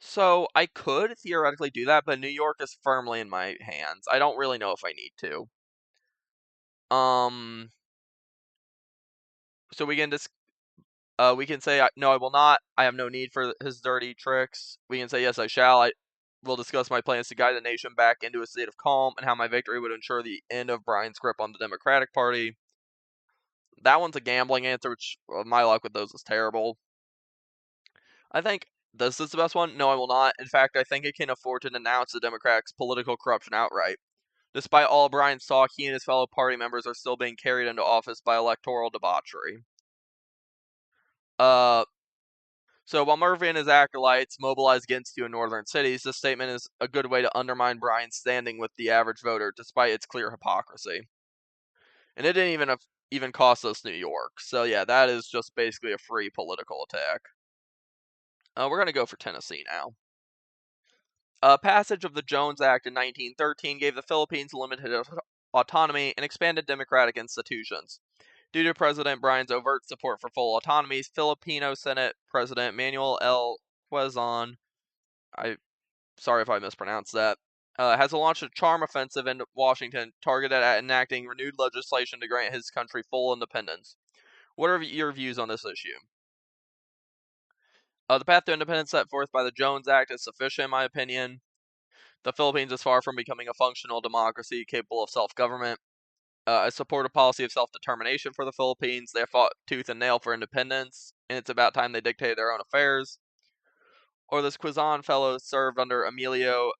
So I could theoretically do that, but New York is firmly in my hands. I don't really know if I need to. So we can say no, I will not. I have no need for his dirty tricks. We can say yes, I shall. I will discuss my plans to guide the nation back into a state of calm and how my victory would ensure the end of Bryan's grip on the Democratic Party. That one's a gambling answer, which my luck with those is terrible. I think this is the best one. No, I will not. In fact, I think it can afford to denounce the Democrats' political corruption outright. Despite all Bryan's talk, he and his fellow party members are still being carried into office by electoral debauchery. So while Murphy and his acolytes mobilize against you in northern cities, this statement is a good way to undermine Bryan's standing with the average voter, despite its clear hypocrisy. And it didn't even cost us New York. So yeah, that is just basically a free political attack. We're going to go for Tennessee now. Passage of the Jones Act in 1913 gave the Philippines limited autonomy and expanded democratic institutions. Due to President Bryan's overt support for full autonomy, Filipino Senate President Manuel L. Quezon, sorry if I mispronounced that, has launched a charm offensive in Washington targeted at enacting renewed legislation to grant his country full independence. What are your views on this issue? The path to independence set forth by the Jones Act is sufficient, in my opinion. The Philippines is far from becoming a functional democracy capable of self-government. I support a policy of self-determination for the Philippines. They have fought tooth and nail for independence, and it's about time they dictate their own affairs. Or this Quezon fellow served under Emilio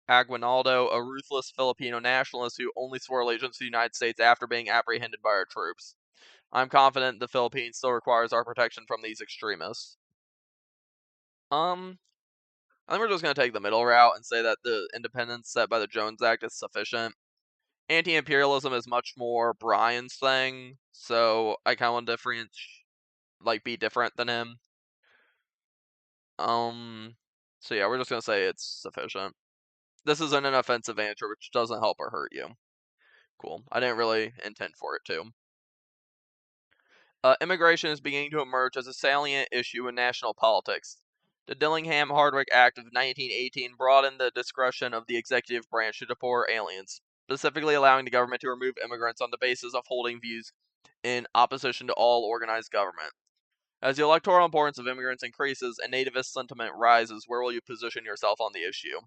Aguinaldo, a ruthless Filipino nationalist who only swore allegiance to the United States after being apprehended by our troops. I'm confident the Philippines still requires our protection from these extremists. I think we're just going to take the middle route and say that the independence set by the Jones Act is sufficient. Anti-imperialism is much more Bryan's thing, so I kind of want to be different than him. So yeah, we're just going to say it's sufficient. This is an inoffensive answer, which doesn't help or hurt you. Cool. I didn't really intend for it to. Immigration is beginning to emerge as a salient issue in national politics. The Dillingham-Hardwick Act of 1918 broadened the discretion of the executive branch to deport aliens, specifically allowing the government to remove immigrants on the basis of holding views in opposition to all organized government. As the electoral importance of immigrants increases and nativist sentiment rises, where will you position yourself on the issue?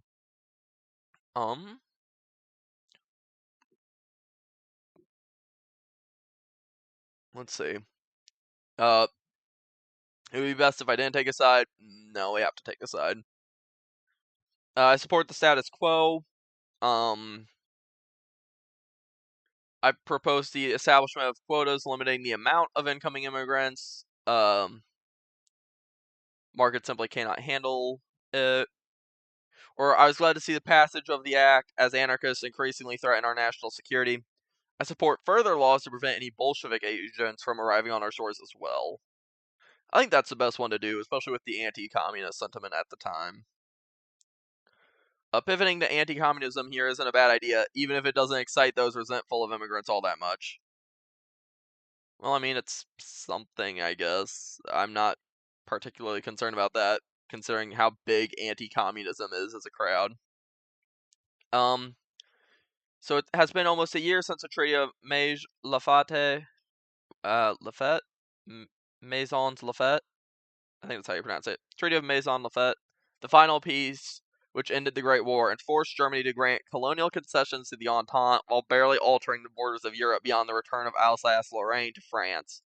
Let's see. It would be best if I didn't take a side. No, we have to take a side. I support the status quo. I propose the establishment of quotas limiting the amount of incoming immigrants. Market simply cannot handle it. Or I was glad to see the passage of the act as anarchists increasingly threaten our national security. I support further laws to prevent any Bolshevik agents from arriving on our shores as well. I think that's the best one to do, especially with the anti-communist sentiment at the time. Pivoting to anti-communism here isn't a bad idea, even if it doesn't excite those resentful of immigrants all that much. Well, I mean, it's something, I guess. I'm not particularly concerned about that, considering how big anti-communism is as a crowd. So it has been almost a year since the Treaty of Maisons-Lafayette, Maisons-Lafayette, I think that's how you pronounce it. Treaty of Maisons-Lafayette, the final piece which ended the Great War and forced Germany to grant colonial concessions to the Entente while barely altering the borders of Europe beyond the return of Alsace-Lorraine to France.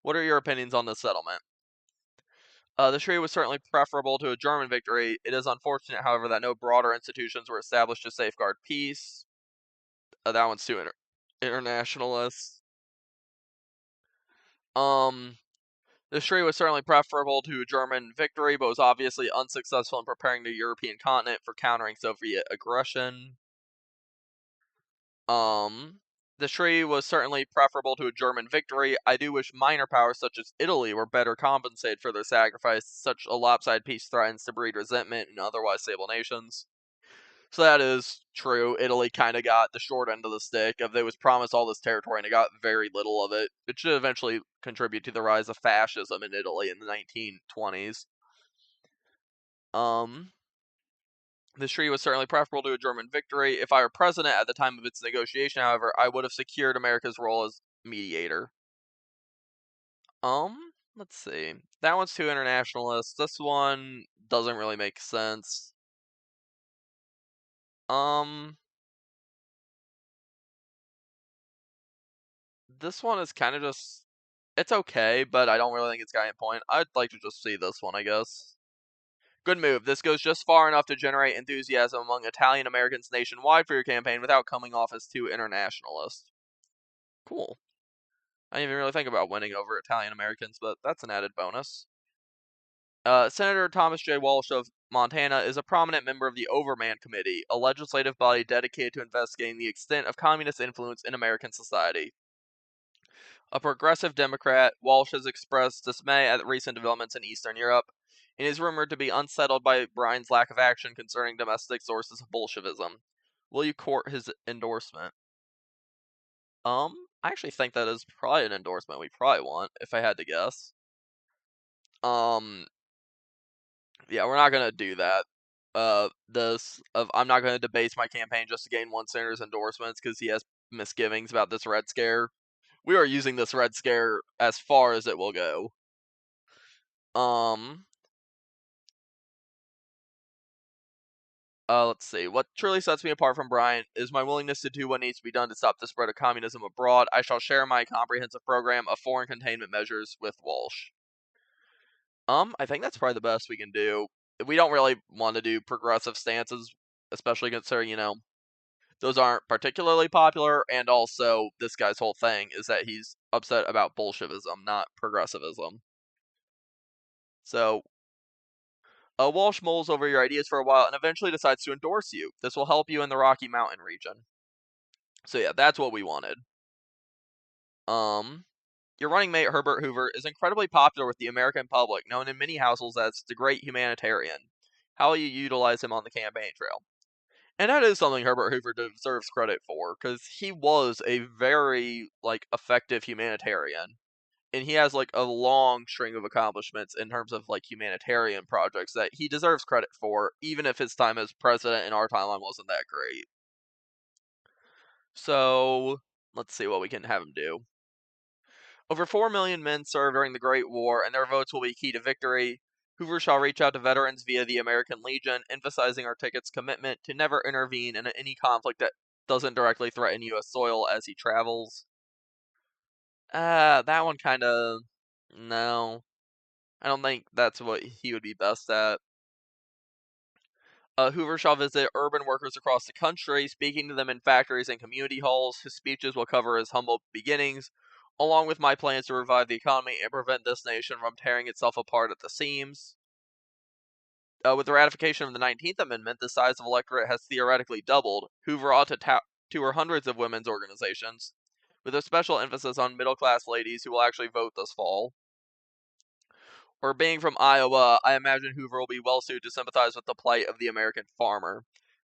What are your opinions on this settlement? The treaty was certainly preferable to a German victory. It is unfortunate, however, that no broader institutions were established to safeguard peace. That one's too internationalist. This treaty was certainly preferable to a German victory, but was obviously unsuccessful in preparing the European continent for countering Soviet aggression. The treaty was certainly preferable to a German victory. I do wish minor powers such as Italy were better compensated for their sacrifice. Such a lopsided peace threatens to breed resentment in otherwise stable nations. So that is true. Italy kind of got the short end of the stick. Of they was promised all this territory and it got very little of it. It should eventually contribute to the rise of fascism in Italy in the 1920s. This treaty was certainly preferable to a German victory. If I were president at the time of its negotiation, however, I would have secured America's role as mediator. Let's see. That one's too internationalist. This one doesn't really make sense. This one is kind of just... It's okay, but I don't really think it's got any point. I'd like to just see this one, I guess. Good move. This goes just far enough to generate enthusiasm among Italian Americans nationwide for your campaign without coming off as too internationalist. Cool. I didn't even really think about winning over Italian Americans, but that's an added bonus. Senator Thomas J. Walsh of Montana is a prominent member of the Overman Committee, a legislative body dedicated to investigating the extent of communist influence in American society. A progressive Democrat, Walsh has expressed dismay at recent developments in Eastern Europe and is rumored to be unsettled by Bryan's lack of action concerning domestic sources of Bolshevism. Will you court his endorsement? I actually think that is probably an endorsement we probably want, if I had to guess. Yeah, we're not gonna do that. I'm not gonna debase my campaign just to gain one senator's endorsements because he has misgivings about this Red Scare. We are using this Red Scare as far as it will go. Let's see. What truly sets me apart from Bryan is my willingness to do what needs to be done to stop the spread of communism abroad. I shall share my comprehensive program of foreign containment measures with Walsh. I think that's probably the best we can do. We don't really want to do progressive stances, especially considering, those aren't particularly popular, and also this guy's whole thing is that he's upset about Bolshevism, not progressivism. So, Walsh mulls over your ideas for a while and eventually decides to endorse you. This will help you in the Rocky Mountain region. So yeah, that's what we wanted. Your running mate, Herbert Hoover, is incredibly popular with the American public, known in many households as the Great Humanitarian. How will you utilize him on the campaign trail? And that is something Herbert Hoover deserves credit for, because he was a very, effective humanitarian. And he has, a long string of accomplishments in terms of, humanitarian projects that he deserves credit for, even if his time as president in our timeline wasn't that great. So, let's see what we can have him do. Over 4 million men served during the Great War, and their votes will be key to victory. Hoover shall reach out to veterans via the American Legion, emphasizing our ticket's commitment to never intervene in any conflict that doesn't directly threaten U.S. soil as he travels. That one kinda... No. I don't think that's what he would be best at. Hoover shall visit urban workers across the country, speaking to them in factories and community halls. His speeches will cover his humble beginnings, along with my plans to revive the economy and prevent this nation from tearing itself apart at the seams. With the ratification of the 19th Amendment, the size of electorate has theoretically doubled. Hoover ought to tour hundreds of women's organizations, with a special emphasis on middle-class ladies who will actually vote this fall. Or being from Iowa, I imagine Hoover will be well suited to sympathize with the plight of the American farmer.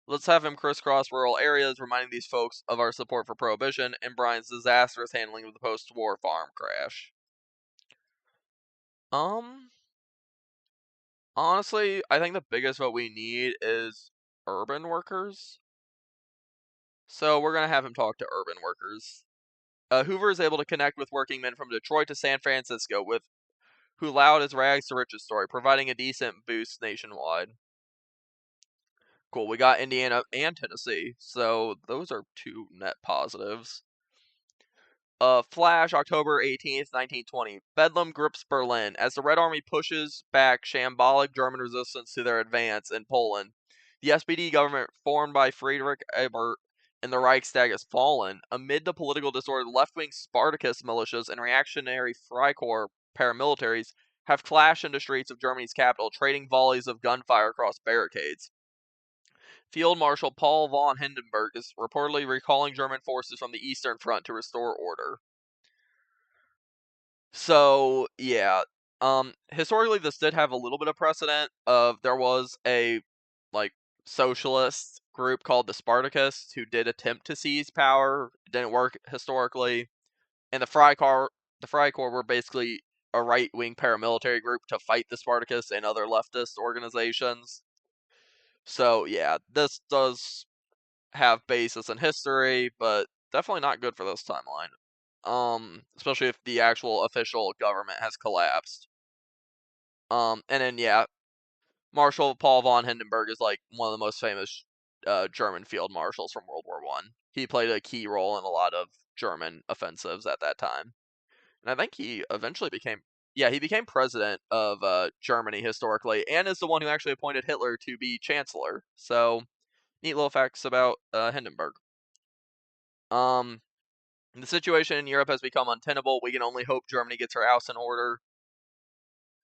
Let's have him crisscross rural areas, reminding these folks of our support for Prohibition and Bryan's disastrous handling of the post-war farm crash. Honestly, I think the biggest vote we need is urban workers. So we're going to have him talk to urban workers. Hoover is able to connect with working men from Detroit to San Francisco with who loud his rags to riches story, providing a decent boost nationwide. Cool, we got Indiana and Tennessee, so those are two net positives. Flash, October 18th, 1920. Bedlam grips Berlin. As the Red Army pushes back shambolic German resistance to their advance in Poland, the SPD government formed by Friedrich Ebert in the Reichstag has fallen. Amid the political disorder, left-wing Spartacus militias and reactionary Freikorps paramilitaries have clashed in the streets of Germany's capital, trading volleys of gunfire across barricades. Field Marshal Paul von Hindenburg is reportedly recalling German forces from the Eastern Front to restore order. So, yeah. Historically, this did have a little bit of precedent of there was a, like, socialist group called the Spartacists who did attempt to seize power. It didn't work historically. And the Freikorps were basically a right-wing paramilitary group to fight the Spartacists and other leftist organizations. So, yeah, this does have basis in history, but definitely not good for this timeline. Especially if the actual official government has collapsed. And then yeah, Marshal Paul von Hindenburg is like one of the most famous German field marshals from World War One. He played a key role in a lot of German offensives at that time, and I think he eventually became he became president of Germany historically, and is the one who actually appointed Hitler to be chancellor. So neat little facts about Hindenburg. The situation in Europe has become untenable. We can only hope Germany gets her house in order.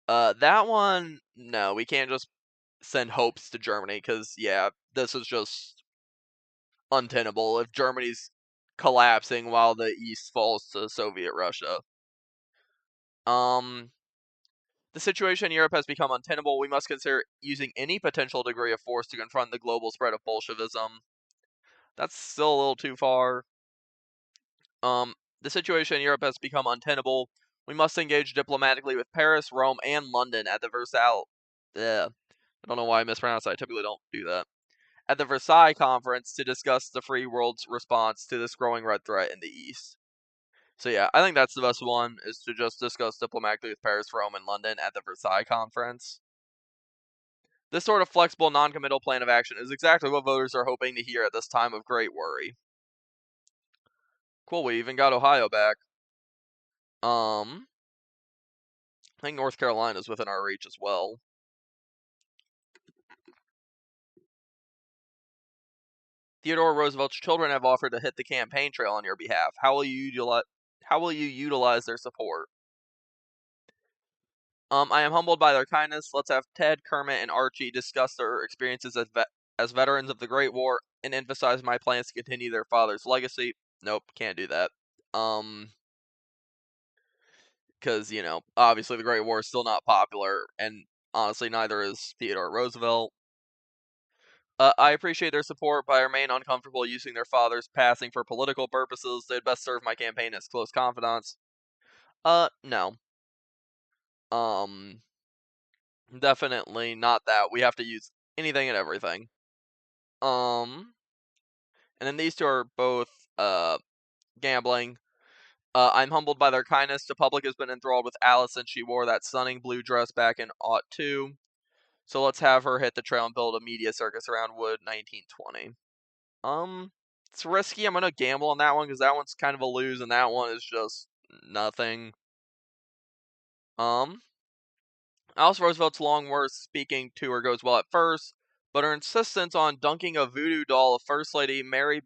That one, no, we can't just send hopes to Germany, because, yeah, this is just untenable if Germany's collapsing while the East falls to Soviet Russia. The situation in Europe has become untenable. We must consider using any potential degree of force to confront the global spread of Bolshevism. That's still a little too far. The situation in Europe has become untenable. We must engage diplomatically with Paris, Rome, and London at the Versailles. I don't know why I mispronounced that. I typically don't do that. At the Versailles Conference to discuss the free world's response to this growing red threat in the East. So yeah, I think that's the best one, is to just discuss diplomatically with Paris, Rome, and London at the Versailles Conference. This sort of flexible, non-committal plan of action is exactly what voters are hoping to hear at this time of great worry. Cool, we even got Ohio back. I think North Carolina is within our reach as well. Theodore Roosevelt's children have offered to hit the campaign trail on your behalf. How will you utilize their support? I am humbled by their kindness. Let's have Ted, Kermit, and Archie discuss their experiences as veterans of the Great War and emphasize my plans to continue their father's legacy. Nope, can't do that. Because, obviously the Great War is still not popular, and honestly, neither is Theodore Roosevelt. I appreciate their support, but I remain uncomfortable using their father's passing for political purposes. They'd best serve my campaign as close confidants. No. Definitely not that. We have to use anything and everything. And then these two are both, gambling. I'm humbled by their kindness. The public has been enthralled with Alice since she wore that stunning blue dress back in '02. So let's have her hit the trail and build a media circus around Wood 1920. It's risky. I'm gonna gamble on that one because that one's kind of a lose, and that one is just nothing. Alice Roosevelt's long worth speaking to her goes well at first, but her insistence on dunking a voodoo doll of First Lady Mary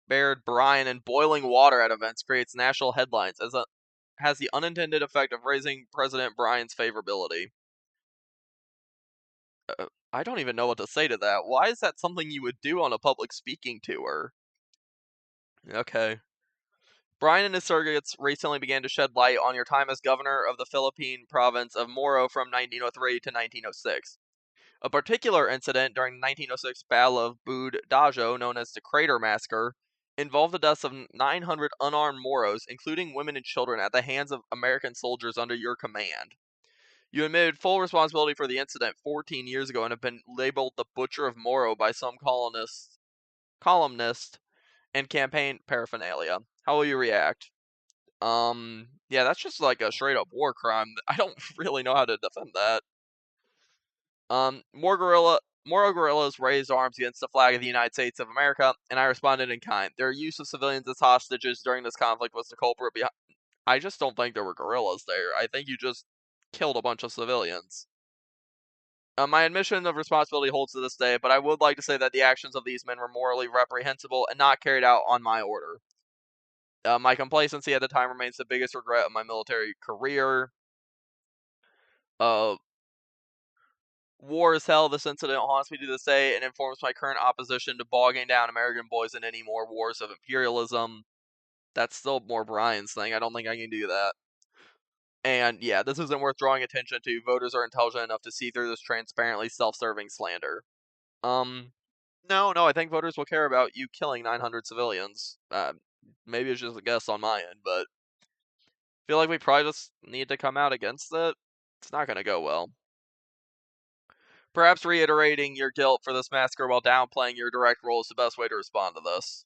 Baird Bryan in boiling water at events creates national headlines, has the unintended effect of raising President Bryan's favorability. I don't even know what to say to that. Why is that something you would do on a public speaking tour? Okay. Bryan and his surrogates recently began to shed light on your time as governor of the Philippine province of Moro from 1903 to 1906. A particular incident during the 1906 Battle of Bude Dajo, known as the Crater Massacre, involved the deaths of 900 unarmed Moros, including women and children, at the hands of American soldiers under your command. You admitted full responsibility for the incident 14 years ago and have been labeled the Butcher of Moro by some columnist and campaign paraphernalia. How will you react? Yeah, that's just like a straight up war crime. I don't really know how to defend that. More guerrilla Moro guerrillas raised arms against the flag of the United States of America, and I responded in kind. Their use of civilians as hostages during this conflict was the culprit behind. I just don't think there were guerrillas there. I think you just killed a bunch of civilians. My admission of responsibility holds to this day, but I would like to say that the actions of these men were morally reprehensible and not carried out on my order. My complacency at the time remains the biggest regret of my military career. War is hell. This incident haunts me to this day and informs my current opposition to bogging down American boys in any more wars of imperialism. That's still more Brian's thing. I don't think I can do that. And yeah, this isn't worth drawing attention to. Voters are intelligent enough to see through this transparently self-serving slander. No, I think voters will care about you killing 900 civilians. Maybe it's just a guess on my end, but I feel like we probably just need to come out against it. It's not going to go well. Perhaps reiterating your guilt for this massacre while downplaying your direct role is the best way to respond to this.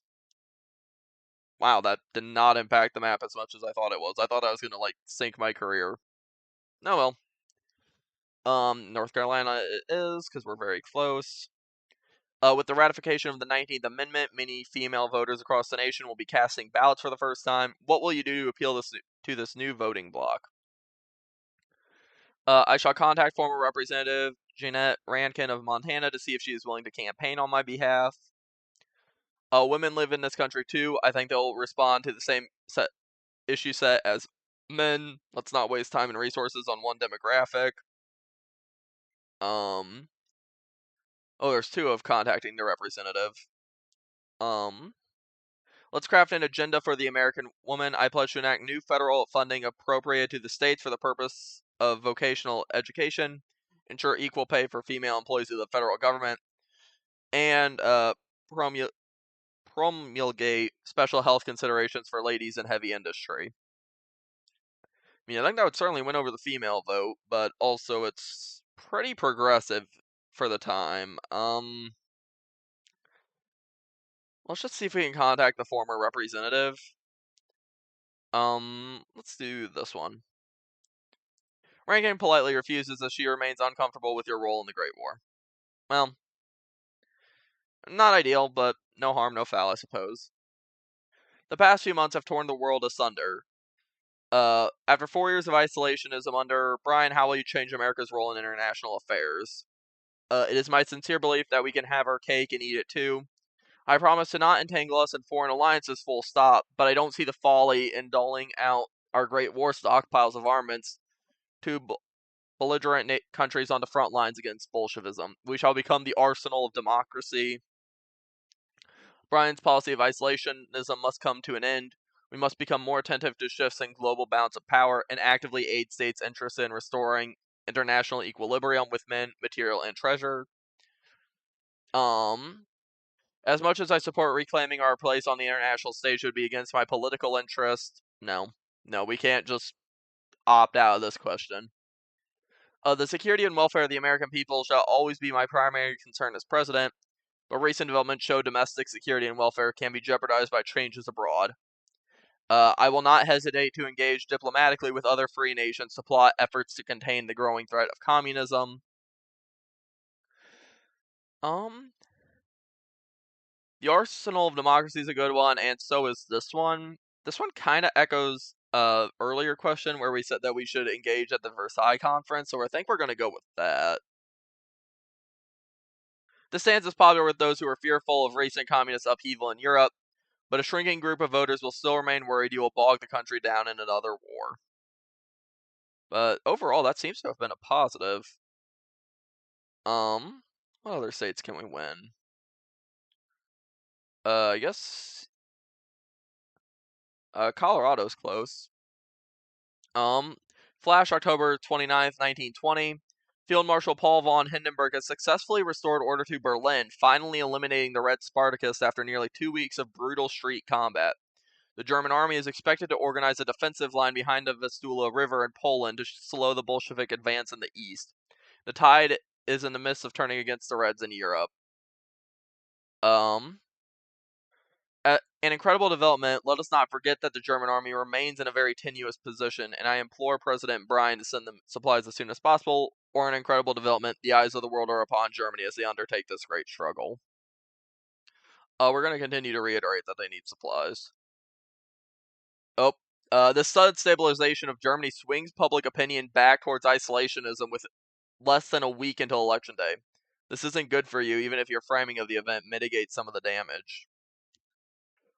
Wow, that did not impact the map as much as I thought it was. I thought I was going to, sink my career. No, well. North Carolina it is, because we're very close. With the ratification of the 19th Amendment, many female voters across the nation will be casting ballots for the first time. What will you do to appeal to this new voting bloc? I shall contact former Representative Jeanette Rankin of Montana to see if she is willing to campaign on my behalf. Women live in this country too. I think they'll respond to the same issue set as men. Let's not waste time and resources on one demographic. Oh, there's two of contacting the representative. Let's craft an agenda for the American woman. I pledge to enact new federal funding appropriated to the states for the purpose of vocational education, ensure equal pay for female employees of the federal government, and promulgate special health considerations for ladies in heavy industry. I mean, I think that would certainly win over the female vote, but also it's pretty progressive for the time. Let's just see if we can contact the former representative. Let's do this one. Rankin politely refuses as she remains uncomfortable with your role in the Great War. Well, not ideal, but no harm, no foul, I suppose. The past few months have torn the world asunder. After 4 years of isolationism under Brian, how will you change America's role in international affairs? It is my sincere belief that we can have our cake and eat it too. I promise to not entangle us in foreign alliances full stop, but I don't see the folly in doling out our great war stockpiles of armaments to belligerent countries on the front lines against Bolshevism. We shall become the arsenal of democracy. Brian's policy of isolationism must come to an end. We must become more attentive to shifts in global balance of power and actively aid states interested in restoring international equilibrium with men, material, and treasure. As much as I support reclaiming our place on the international stage would be against my political interest, no, we can't just opt out of this question. The security and welfare of the American people shall always be my primary concern as president, but recent developments show domestic security and welfare can be jeopardized by changes abroad. I will not hesitate to engage diplomatically with other free nations to plot efforts to contain the growing threat of communism. The arsenal of democracy is a good one, and so is this one. This one kind of echoes earlier question where we said that we should engage at the Versailles Conference, so I think we're going to go with that. This stance is popular with those who are fearful of recent communist upheaval in Europe, but a shrinking group of voters will still remain worried you will bog the country down in another war. But overall, that seems to have been a positive. What other states can we win? I guess Colorado's close. Flash, October 29th, 1920. Field Marshal Paul von Hindenburg has successfully restored order to Berlin, finally eliminating the Red Spartacus after nearly 2 weeks of brutal street combat. The German army is expected to organize a defensive line behind the Vistula River in Poland to slow the Bolshevik advance in the east. The tide is in the midst of turning against the Reds in Europe. An incredible development, let us not forget that the German army remains in a very tenuous position, and I implore President Bryan to send them supplies as soon as possible, or an incredible development, the eyes of the world are upon Germany as they undertake this great struggle. We're going to continue to reiterate that they need supplies. Oh, the sudden stabilization of Germany swings public opinion back towards isolationism with less than a week until Election Day. This isn't good for you, even if your framing of the event mitigates some of the damage.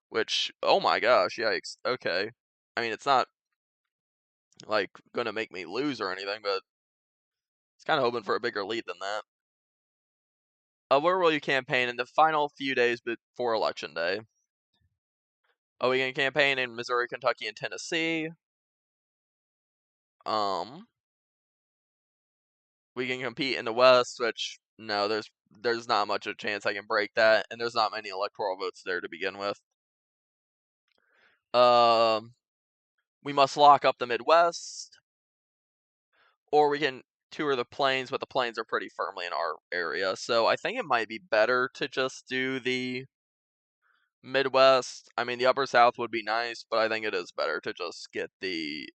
Which, oh my gosh, yikes. Okay. I mean, it's not, like, gonna make me lose or anything, but it's kind of hoping for a bigger lead than that. Where will you campaign in the final few days before Election Day? Oh, we can campaign in Missouri, Kentucky, and Tennessee. We can compete in the West, which, no, there's not much of a chance I can break that, and there's not many electoral votes there to begin with. We must lock up the Midwest, or we can tour the plains, but the plains are pretty firmly in our area, so I think it might be better to just do the Midwest. I mean, the Upper South would be nice, but I think it is better to just get the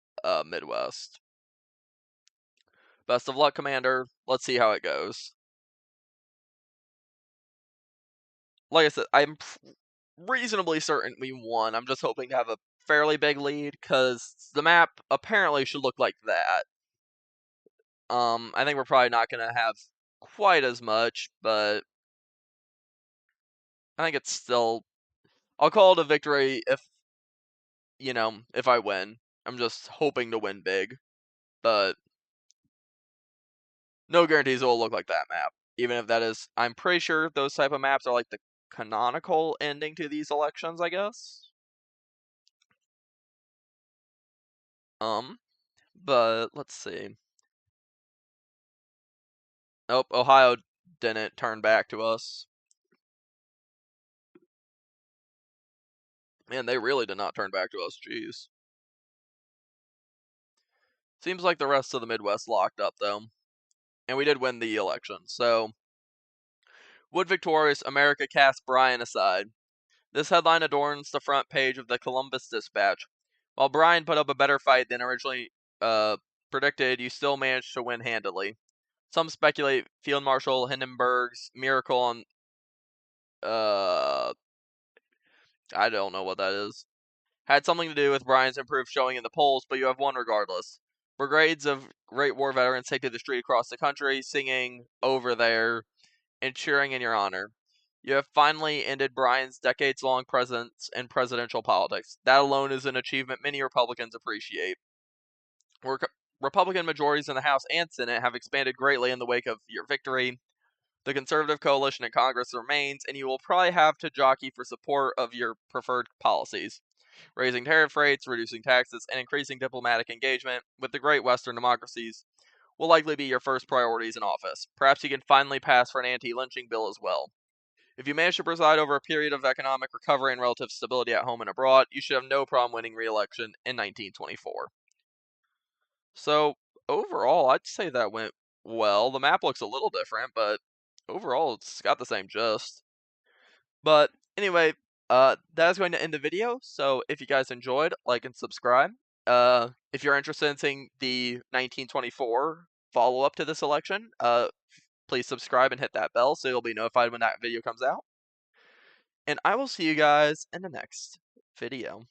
Midwest. Best of luck, Commander. Let's see how it goes. Like I said, I'm reasonably certain we won. I'm just hoping to have a fairly big lead, because the map apparently should look like that. I think we're probably not going to have quite as much, but I think it's still... I'll call it a victory if I win. I'm just hoping to win big, but no guarantees it will look like that map. Even if that is... I'm pretty sure those type of maps are like the canonical ending to these elections, I guess. But let's see. Nope, Ohio didn't turn back to us. Man, they really did not turn back to us, jeez. Seems like the rest of the Midwest locked up, though. And we did win the election, so... Would victorious America cast Bryan aside? This headline adorns the front page of the Columbus Dispatch. While Bryan put up a better fight than originally predicted, you still managed to win handily. Some speculate Field Marshal Hindenburg's miracle on... I don't know what that is. Had something to do with Bryan's improved showing in the polls, but you have won regardless. Brigades of Great War veterans take to the street across the country, singing "Over There" and cheering in your honor. You have finally ended Bryan's decades-long presence in presidential politics. That alone is an achievement many Republicans appreciate. Republican majorities in the House and Senate have expanded greatly in the wake of your victory. The conservative coalition in Congress remains, and you will probably have to jockey for support of your preferred policies. Raising tariff rates, reducing taxes, and increasing diplomatic engagement with the great Western democracies will likely be your first priorities in office. Perhaps you can finally pass for an anti-lynching bill as well. If you manage to preside over a period of economic recovery and relative stability at home and abroad, you should have no problem winning re-election in 1924. So, overall, I'd say that went well. The map looks a little different, but overall, it's got the same gist. But anyway, that is going to end the video. So if you guys enjoyed, like and subscribe. If you're interested in seeing the 1924 follow-up to this election, please subscribe and hit that bell so you'll be notified when that video comes out. And I will see you guys in the next video.